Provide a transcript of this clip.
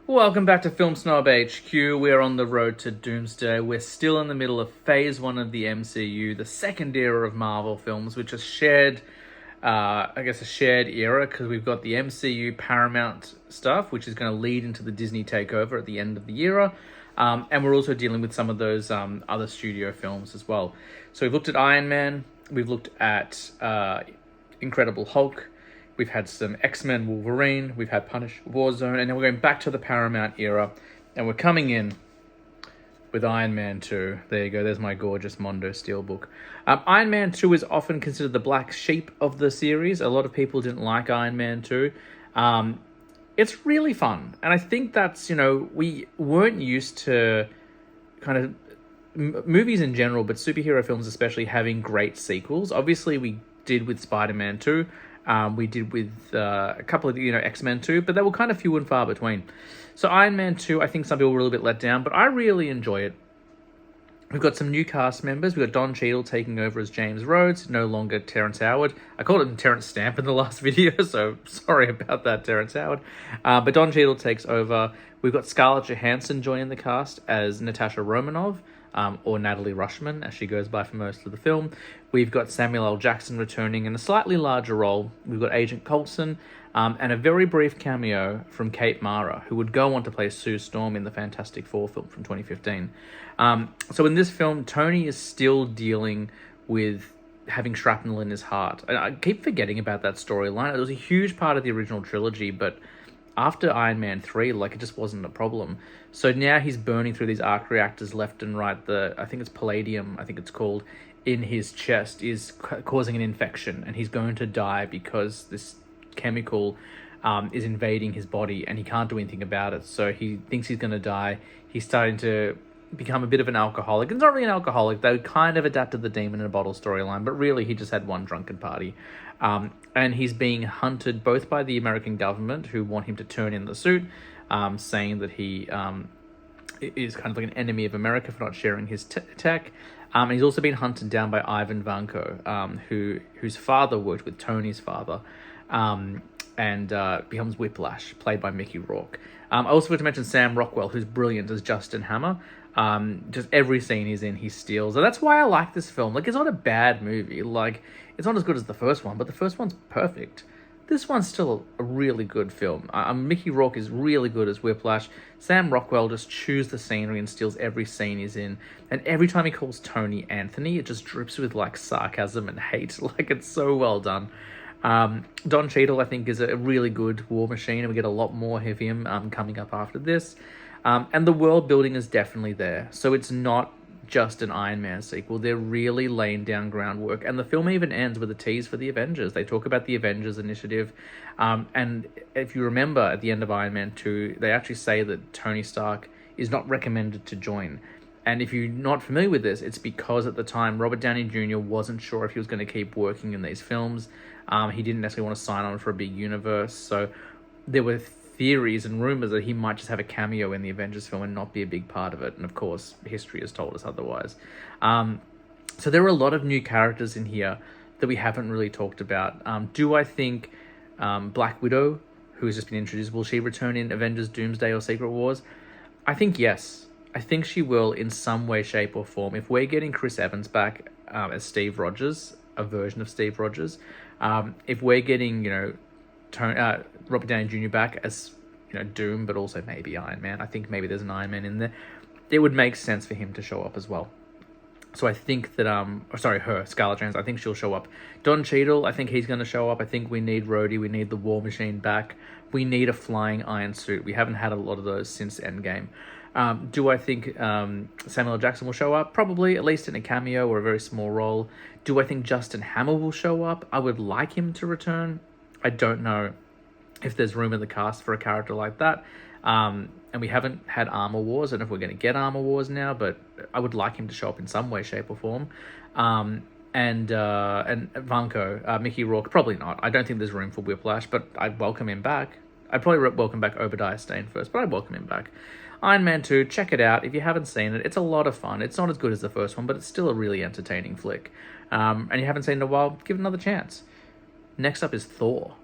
Welcome back to Film Snob HQ. We're on the road to Doomsday. We're still in the middle of Phase 1 of the MCU, the second era of Marvel films, which is a shared era, because we've got the MCU Paramount stuff, which is going to lead into the Disney takeover at the end of the era. And we're also dealing with some of those other studio films as well. So we've looked at Iron Man, we've looked at Incredible Hulk, we've had some X-Men Wolverine, we've had Punisher Warzone, and then we're going back to the Paramount era, and we're coming in with Iron Man 2. There you go, there's my gorgeous Mondo Steelbook. Iron Man 2 is often considered the black sheep of the series. A lot of people didn't like Iron Man 2. It's really fun, and I think that's, we weren't used to kind of movies in general, but superhero films especially, having great sequels. Obviously, we did with Spider-Man 2. We did with a couple of, X-Men 2, but they were kind of few and far between. So Iron Man 2, I think some people were a little bit let down, but I really enjoy it. We've got some new cast members. We've got Don Cheadle taking over as James Rhodes, no longer Terrence Howard. I called him Terrence Stamp in the last video, so sorry about that, Terrence Howard. But Don Cheadle takes over. We've got Scarlett Johansson joining the cast as Natasha Romanoff, or Natalie Rushman, as she goes by for most of the film. We've got Samuel L. Jackson returning in a slightly larger role. We've got Agent Coulson, and a very brief cameo from Kate Mara, who would go on to play Sue Storm in the Fantastic Four film from 2015. So in this film, Tony is still dealing with having shrapnel in his heart. And I keep forgetting about that storyline. It was a huge part of the original trilogy, but after Iron Man 3, it just wasn't a problem. So now he's burning through these arc reactors left and right. I think it's palladium, I think it's called, in his chest is causing an infection, and he's going to die because this chemical is invading his body, and he can't do anything about it. So he thinks he's going to die. He's starting to become a bit of an alcoholic. It's not really an alcoholic. They kind of adapted the demon in a bottle storyline, but really he just had one drunken party. And he's being hunted both by the American government, who want him to turn in the suit, saying that he is kind of like an enemy of America for not sharing his tech. And he's also been hunted down by Ivan Vanko, whose father worked with Tony's father, and becomes Whiplash, played by Mickey Rourke. I also want to mention Sam Rockwell, who's brilliant as Justin Hammer. Just every scene he's in, he steals. And that's why I like this film. It's not a bad movie. It's not as good as the first one, but the first one's perfect. This one's still a really good film. Mickey Rourke is really good as Whiplash. Sam Rockwell just chews the scenery and steals every scene he's in. And every time he calls Tony Anthony, it just drips with sarcasm and hate. It's so well done. Don Cheadle, I think, is a really good war machine, and we get a lot more of him coming up after this. And the world building is definitely there. So it's not just an Iron Man sequel. They're really laying down groundwork. And the film even ends with a tease for the Avengers. They talk about the Avengers initiative. And if you remember, at the end of Iron Man 2, they actually say that Tony Stark is not recommended to join. And if you're not familiar with this, it's because at the time, Robert Downey Jr. wasn't sure if he was going to keep working in these films. He didn't necessarily want to sign on for a big universe. So there were theories and rumors that he might just have a cameo in the Avengers film and not be a big part of it. And of course, history has told us otherwise. So there are a lot of new characters in here that we haven't really talked about. Do I think Black Widow, who has just been introduced, will she return in Avengers Doomsday or Secret Wars? I think yes. I think she will in some way, shape, or form. If we're getting Chris Evans back as Steve Rogers, a version of Steve Rogers, if we're getting, Robert Downey Jr. back as, Doom, but also maybe Iron Man. I think maybe there's an Iron Man in there. It would make sense for him to show up as well. So I think that, Scarlett Johansson, I think she'll show up. Don Cheadle, I think he's going to show up. I think we need Rhodey. We need the War Machine back. We need a flying iron suit. We haven't had a lot of those since Endgame. Do I think Samuel L. Jackson will show up? Probably, at least in a cameo or a very small role. Do I think Justin Hammer will show up? I would like him to return. I don't know if there's room in the cast for a character like that. And we haven't had Armor Wars. I don't know if we're going to get Armor Wars now, but I would like him to show up in some way, shape, or form. And Vanko, Mickey Rourke, probably not. I don't think there's room for Whiplash, but I'd welcome him back. I'd probably welcome back Obadiah Stane first, but I'd welcome him back. Iron Man 2, check it out. If you haven't seen it, it's a lot of fun. It's not as good as the first one, but it's still a really entertaining flick. And you haven't seen it in a while, give it another chance. Next up is Thor.